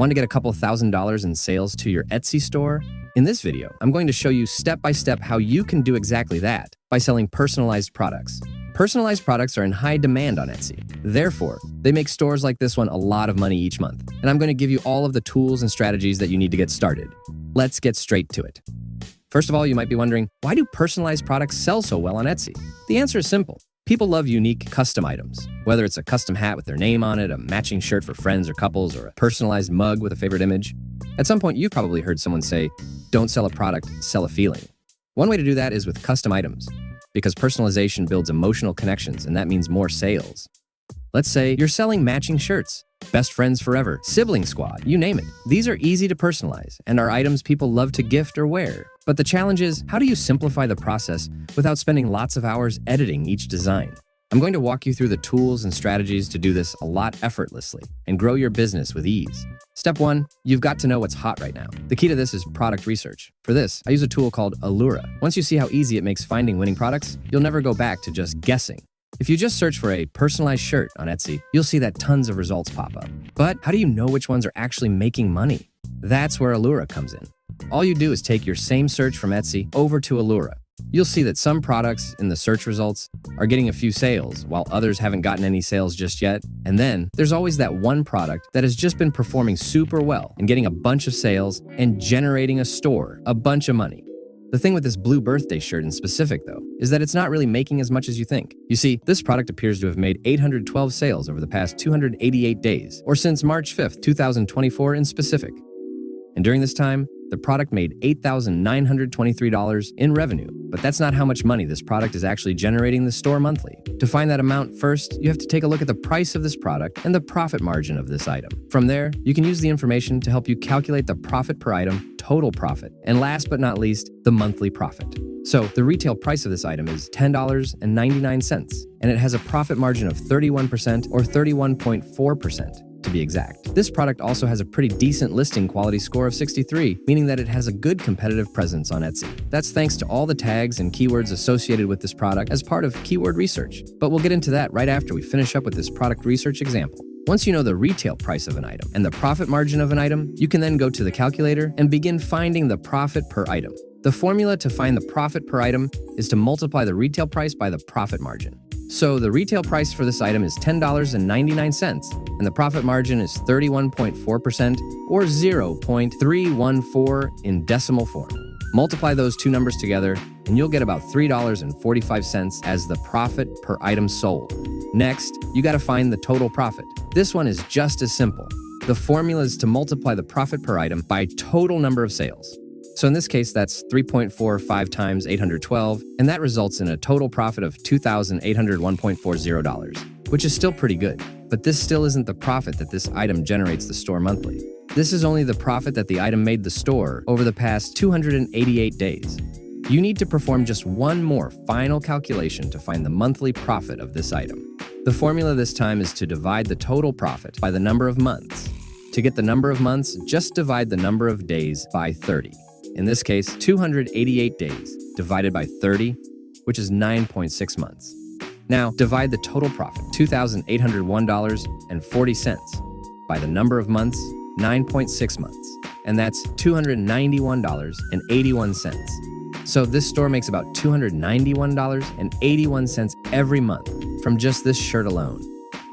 Want to get a couple $1,000s in sales to your Etsy store? In this video, I'm going to show you step-by-step how you can do exactly that by selling personalized products. Personalized products are in high demand on Etsy. Therefore, they make stores like this one a lot of money each month, and I'm going to give you all of the tools and strategies that you need to get started. Let's get straight to it. First of all, you might be wondering, why do personalized products sell so well on Etsy? The answer is simple. People love unique custom items. Whether it's a custom hat with their name on it, a matching shirt for friends or couples, or a personalized mug with a favorite image. At some point, you've probably heard someone say, don't sell a product, sell a feeling. One way to do that is with custom items, because personalization builds emotional connections, and that means more sales. Let's say you're selling matching shirts, best friends forever, sibling squad, you name it. These are easy to personalize and are items people love to gift or wear. But the challenge is, how do you simplify the process without spending lots of hours editing each design? I'm going to walk you through the tools and strategies to do this a lot effortlessly and grow your business with ease. Step 1, you've got to know what's hot right now. The key to this is product research. For this, I use a tool called Alura. Once you see how easy it makes finding winning products, you'll never go back to just guessing. If you just search for a personalized shirt on Etsy, you'll see that tons of results pop up. But how do you know which ones are actually making money? That's where Alura comes in. All you do is take your same search from Etsy over to Alura. You'll see that some products in the search results are getting a few sales, while others haven't gotten any sales just yet. And then there's always that one product that has just been performing super well and getting a bunch of sales and generating a store a bunch of money. The thing with this blue birthday shirt in specific, though, is that it's not really making as much as you think. You see, this product appears to have made 812 sales over the past 288 days, or since March 5th, 2024 in specific. And during this time, the product made $8,923 in revenue, but that's not how much money this product is actually generating the store monthly. To find that amount, first, you have to take a look at the price of this product and the profit margin of this item. From there, you can use the information to help you calculate the profit per item, total profit, and last but not least, the monthly profit. So the retail price of this item is $10.99, and it has a profit margin of 31% or 31.4%. to be exact. This product also has a pretty decent listing quality score of 63, meaning that it has a good competitive presence on Etsy. That's thanks to all the tags and keywords associated with this product as part of keyword research. But we'll get into that right after we finish up with this product research example. Once you know the retail price of an item and the profit margin of an item, you can then go to the calculator and begin finding the profit per item. The formula to find the profit per item is to multiply the retail price by the profit margin. So the retail price for this item is $10.99, and the profit margin is 31.4% or 0.314 in decimal form. Multiply those two numbers together, and you'll get about $3.45 as the profit per item sold. Next, you got to find the total profit. This one is just as simple. The formula is to multiply the profit per item by total number of sales. So in this case, that's 3.45 times 812, and that results in a total profit of $2,801.40, which is still pretty good. But this still isn't the profit that this item generates the store monthly. This is only the profit that the item made the store over the past 288 days. You need to perform just one more final calculation to find the monthly profit of this item. The formula this time is to divide the total profit by the number of months. To get the number of months, just divide the number of days by 30. In this case, 288 days divided by 30, which is 9.6 months. Now, divide the total profit, $2,801.40, by the number of months, 9.6 months, and that's $291.81. So this store makes about $291.81 every month from just this shirt alone.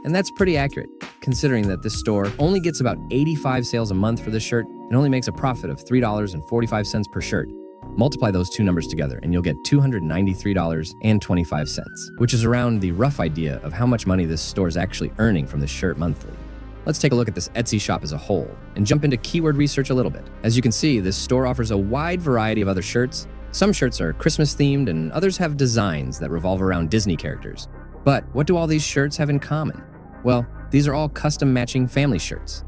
And that's pretty accurate, considering that this store only gets about 85 sales a month for this shirt and only makes a profit of $3.45 per shirt. Multiply those two numbers together and you'll get $293.25, which is around the rough idea of how much money this store is actually earning from this shirt monthly. Let's take a look at this Etsy shop as a whole and jump into keyword research a little bit. As you can see, this store offers a wide variety of other shirts. Some shirts are Christmas themed and others have designs that revolve around Disney characters. But what do all these shirts have in common? Well, these are all custom matching family shirts,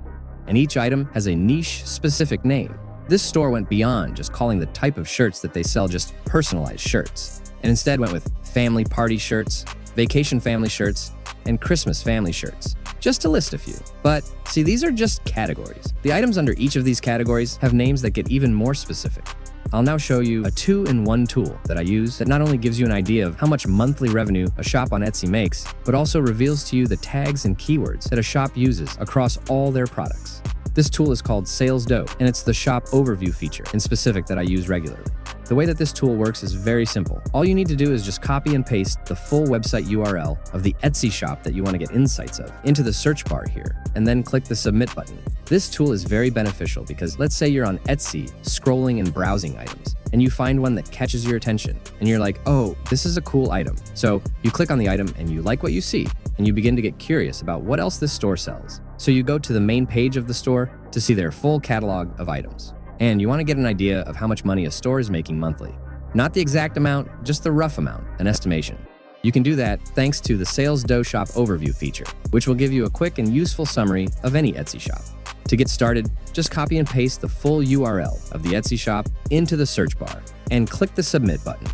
and each item has a niche specific name. This store went beyond just calling the type of shirts that they sell just personalized shirts, and instead went with family party shirts, vacation family shirts, and Christmas family shirts, just to list a few. But see, these are just categories. The items under each of these categories have names that get even more specific. I'll now show you a 2-in-1 tool that I use that not only gives you an idea of how much monthly revenue a shop on Etsy makes, but also reveals to you the tags and keywords that a shop uses across all their products. This tool is called SalesDoe, and it's the shop overview feature in specific that I use regularly. The way that this tool works is very simple. All you need to do is just copy and paste the full website URL of the Etsy shop that you want to get insights of into the search bar here, and then click the Submit button. This tool is very beneficial because let's say you're on Etsy scrolling and browsing items, and you find one that catches your attention, and you're like, oh, this is a cool item. So you click on the item and you like what you see, and you begin to get curious about what else this store sells. So you go to the main page of the store to see their full catalog of items. And you want to get an idea of how much money a store is making monthly. Not the exact amount, just the rough amount, an estimation. You can do that thanks to the SalesDoe Shop Overview feature, which will give you a quick and useful summary of any Etsy shop. To get started, just copy and paste the full URL of the Etsy shop into the search bar and click the Submit button.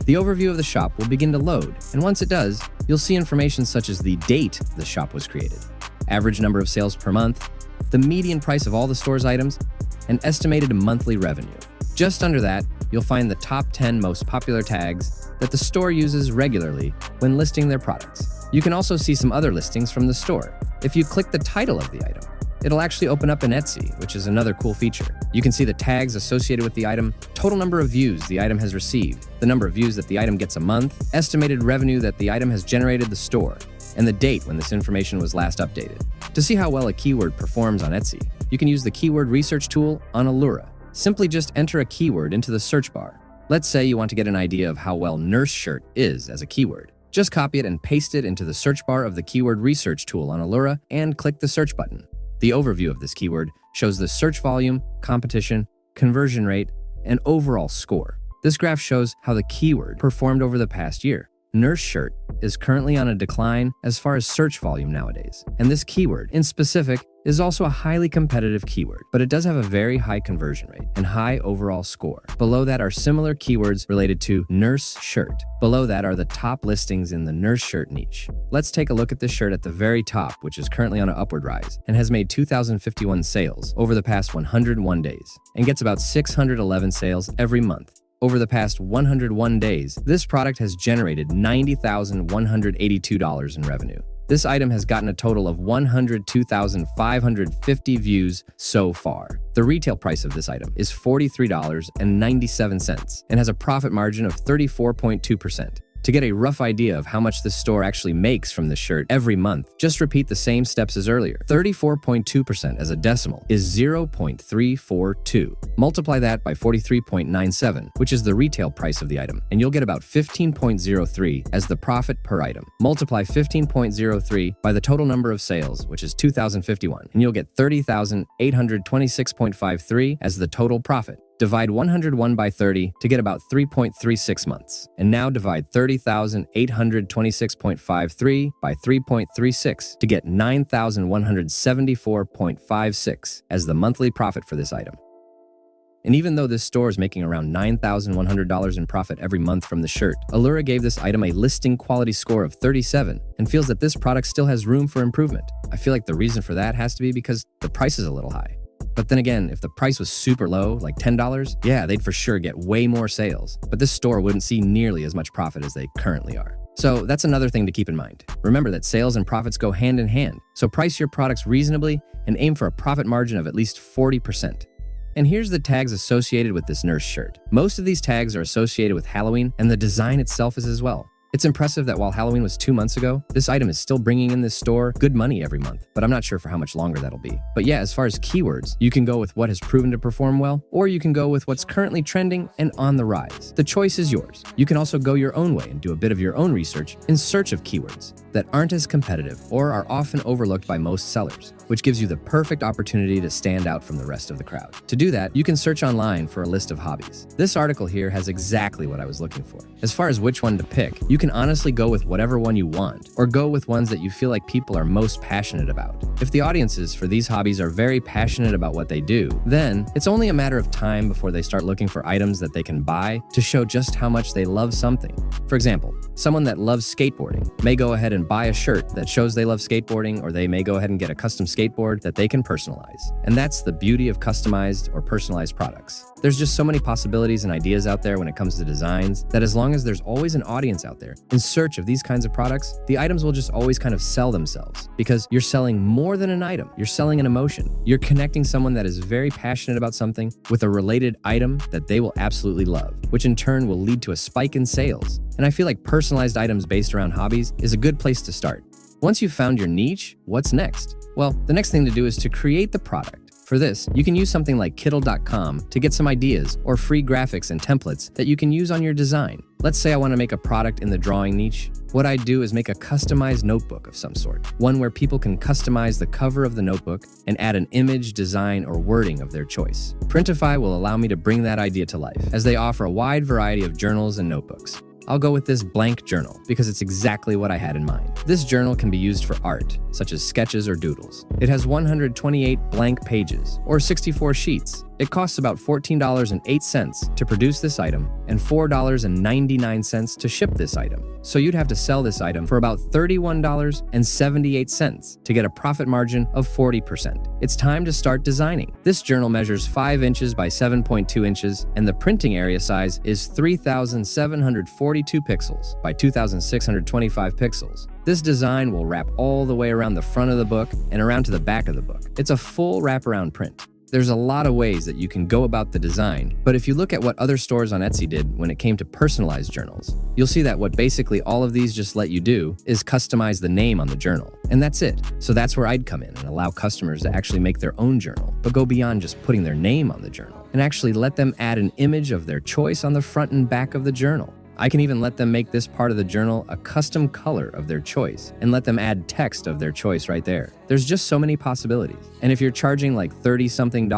The overview of the shop will begin to load, and once it does, you'll see information such as the date the shop was created, average number of sales per month, the median price of all the store's items, and estimated monthly revenue. Just under that, you'll find the top 10 most popular tags that the store uses regularly when listing their products. You can also see some other listings from the store. If you click the title of the item, it'll actually open up in Etsy, which is another cool feature. You can see the tags associated with the item, total number of views the item has received, the number of views that the item gets a month, estimated revenue that the item has generated the store, and the date when this information was last updated. To see how well a keyword performs on Etsy, you can use the keyword research tool on Alura. Simply just enter a keyword into the search bar. Let's say you want to get an idea of how well nurse shirt is as a keyword. Just copy it and paste it into the search bar of the keyword research tool on Alura and click the search button. The overview of this keyword shows the search volume, competition, conversion rate, and overall score. This graph shows how the keyword performed over the past year. Nurse shirt is currently on a decline as far as search volume nowadays, and this keyword in specific is also a highly competitive keyword, but it does have a very high conversion rate and high overall score. Below that are similar keywords related to nurse shirt. Below that are the top listings in the nurse shirt niche. Let's take a look at this shirt at the very top, which is currently on an upward rise and has made 2,051 sales over the past 101 days and gets about 611 sales every month. Over the past 101 days, this product has generated $90,182 in revenue. This item has gotten a total of 102,550 views so far. The retail price of this item is $43.97 and has a profit margin of 34.2%. To get a rough idea of how much this store actually makes from this shirt every month, just repeat the same steps as earlier. 34.2% as a decimal is 0.342. Multiply that by 43.97, which is the retail price of the item, and you'll get about 15.03 as the profit per item. Multiply 15.03 by the total number of sales, which is 2,051, and you'll get 30,826.53 as the total profit. Divide 101 by 30 to get about 3.36 months. And now divide 30,826.53 by 3.36 to get 9,174.56 as the monthly profit for this item. And even though this store is making around $9,100 in profit every month from the shirt, Alura gave this item a listing quality score of 37 and feels that this product still has room for improvement. I feel like the reason for that has to be because the price is a little high. But then again, if the price was super low, like $10, yeah, they'd for sure get way more sales. But this store wouldn't see nearly as much profit as they currently are. So that's another thing to keep in mind. Remember that sales and profits go hand in hand. So price your products reasonably and aim for a profit margin of at least 40%. And here's the tags associated with this nurse shirt. Most of these tags are associated with Halloween, and the design itself is as well. It's impressive that while Halloween was 2 months ago, this item is still bringing in this store good money every month, but I'm not sure for how much longer that'll be. But yeah, as far as keywords, you can go with what has proven to perform well, or you can go with what's currently trending and on the rise. The choice is yours. You can also go your own way and do a bit of your own research in search of keywords that aren't as competitive or are often overlooked by most sellers, which gives you the perfect opportunity to stand out from the rest of the crowd. To do that, you can search online for a list of hobbies. This article here has exactly what I was looking for. As far as which one to pick, you can honestly go with whatever one you want, or go with ones that you feel like people are most passionate about. If the audiences for these hobbies are very passionate about what they do, then it's only a matter of time before they start looking for items that they can buy to show just how much they love something. For example, someone that loves skateboarding may go ahead and buy a shirt that shows they love skateboarding, or they may go ahead and get a custom skateboard that they can personalize. And that's the beauty of customized or personalized products. There's just so many possibilities and ideas out there when it comes to designs that as long as there's always an audience out there here in search of these kinds of products, the items will just always kind of sell themselves because you're selling more than an item. You're selling an emotion. You're connecting someone that is very passionate about something with a related item that they will absolutely love, which in turn will lead to a spike in sales. And I feel like personalized items based around hobbies is a good place to start. Once you've found your niche, what's next? Well, the next thing to do is to create the product. For this, you can use something like Kittle.com to get some ideas or free graphics and templates that you can use on your design. Let's say I want to make a product in the drawing niche. What I do is make a customized notebook of some sort, one where people can customize the cover of the notebook and add an image, design, or wording of their choice. Printify will allow me to bring that idea to life, as they offer a wide variety of journals and notebooks. I'll go with this blank journal because it's exactly what I had in mind. This journal can be used for art, such as sketches or doodles. It has 128 blank pages, or 64 sheets. It costs about $14.08 to produce this item and $4.99 to ship this item. So you'd have to sell this item for about $31.78 to get a profit margin of 40%. It's time to start designing. This journal measures 5 inches by 7.2 inches, and the printing area size is 3,742 pixels by 2,625 pixels. This design will wrap all the way around the front of the book and around to the back of the book. It's a full wraparound print. There's a lot of ways that you can go about the design, but if you look at what other stores on Etsy did when it came to personalized journals, you'll see that what basically all of these just let you do is customize the name on the journal, and that's it. So that's where I'd come in and allow customers to actually make their own journal, but go beyond just putting their name on the journal, and actually let them add an image of their choice on the front and back of the journal. I can even let them make this part of the journal a custom color of their choice and let them add text of their choice right there. There's just so many possibilities. And if you're charging like $30-something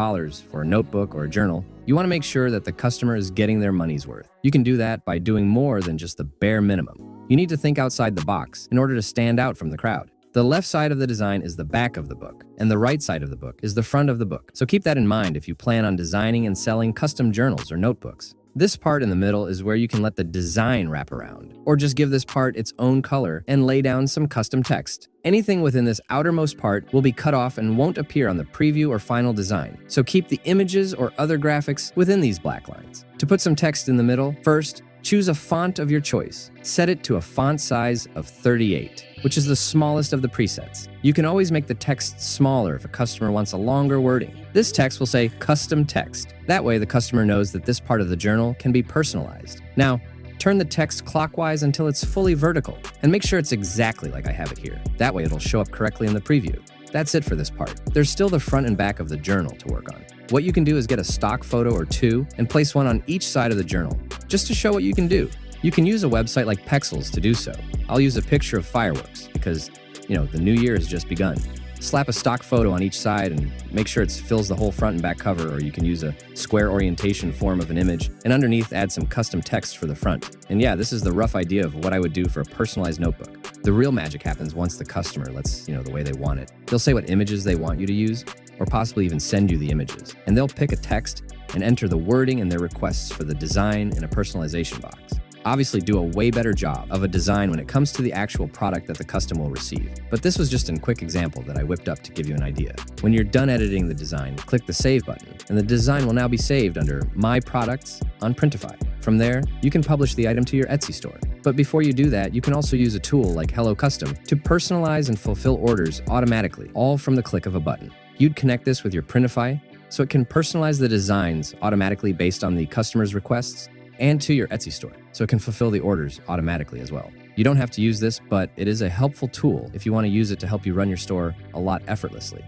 for a notebook or a journal, you want to make sure that the customer is getting their money's worth. You can do that by doing more than just the bare minimum. You need to think outside the box in order to stand out from the crowd. The left side of the design is the back of the book, and the right side of the book is the front of the book. So keep that in mind if you plan on designing and selling custom journals or notebooks. This part in the middle is where you can let the design wrap around, or just give this part its own color and lay down some custom text. Anything within this outermost part will be cut off and won't appear on the preview or final design, so keep the images or other graphics within these black lines. To put some text in the middle, first, choose a font of your choice. Set it to a font size of 38, which is the smallest of the presets. You can always make the text smaller if a customer wants a longer wording. This text will say custom text. That way the customer knows that this part of the journal can be personalized. Now, turn the text clockwise until it's fully vertical, and make sure it's exactly like I have it here. That way it'll show up correctly in the preview. That's it for this part. There's still the front and back of the journal to work on. What you can do is get a stock photo or two and place one on each side of the journal, just to show what you can do. You can use a website like Pexels to do so. I'll use a picture of fireworks because, the new year has just begun. Slap a stock photo on each side and make sure it fills the whole front and back cover, or you can use a square orientation form of an image, and underneath add some custom text for the front. And yeah, this is the rough idea of what I would do for a personalized notebook. The real magic happens once the customer lets, the way they want it. They'll say what images they want you to use, or possibly even send you the images. And they'll pick a text and enter the wording and their requests for the design in a personalization box. Obviously do a way better job of a design when it comes to the actual product that the customer will receive. But this was just a quick example that I whipped up to give you an idea. When you're done editing the design, click the Save button, and the design will now be saved under My Products on Printify. From there, you can publish the item to your Etsy store. But before you do that, you can also use a tool like Hello Custom to personalize and fulfill orders automatically, all from the click of a button. You'd connect this with your Printify so it can personalize the designs automatically based on the customer's requests, and to your Etsy store, so it can fulfill the orders automatically as well. You don't have to use this, but it is a helpful tool if you want to use it to help you run your store a lot effortlessly.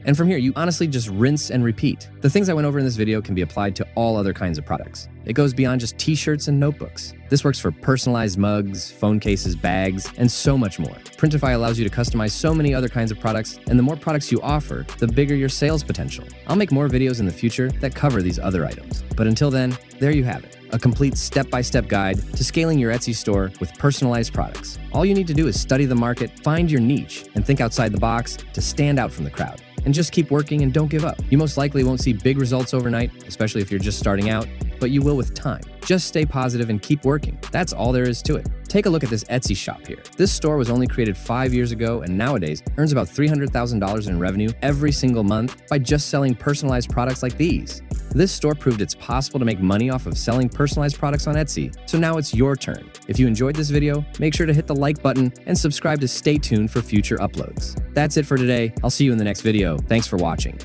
And from here, you honestly just rinse and repeat. The things I went over in this video can be applied to all other kinds of products. It goes beyond just t-shirts and notebooks. This works for personalized mugs, phone cases, bags, and so much more. Printify allows you to customize so many other kinds of products, and the more products you offer, the bigger your sales potential. I'll make more videos in the future that cover these other items. But until then, there you have it. A complete step-by-step guide to scaling your Etsy store with personalized products. All you need to do is study the market, find your niche, and think outside the box to stand out from the crowd. And just keep working and don't give up. You most likely won't see big results overnight, especially if you're just starting out, but you will with time. Just stay positive and keep working. That's all there is to it. Take a look at this Etsy shop here. This store was only created 5 years ago and nowadays earns about $300,000 in revenue every single month by just selling personalized products like these. This store proved it's possible to make money off of selling personalized products on Etsy, so now it's your turn. If you enjoyed this video, make sure to hit the like button and subscribe to stay tuned for future uploads. That's it for today. I'll see you in the next video. Thanks for watching.